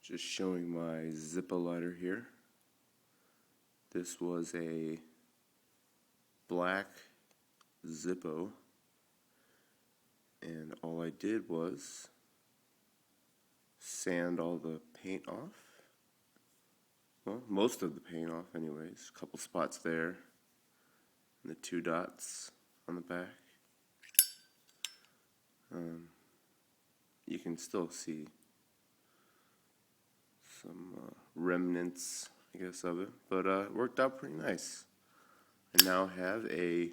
Just showing my Zippo lighter here. This was a black Zippo, and all I did was sand all the paint off. Well, most of the paint off anyways. A couple spots there, and the 2 dots on the back. You can still see some remnants, I guess, of it, but it worked out pretty nice. I now have a,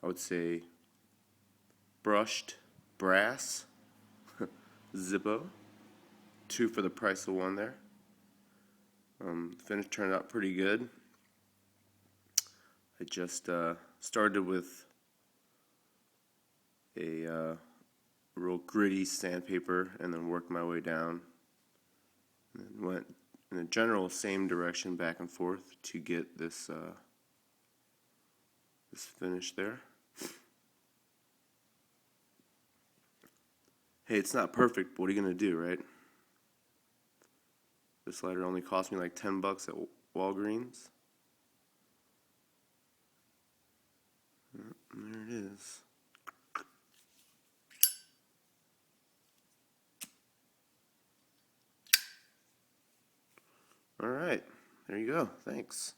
I would say, brushed brass Zippo, 2 for the price of 1 there. Finish turned out pretty good. I just started with a real gritty sandpaper and then worked my way down and went in a general same direction back and forth to get this this finish there. Hey, it's not perfect, but what are you gonna do, right? This lighter only cost me like $10 at Walgreens. And there it is. All right, there you go. Thanks.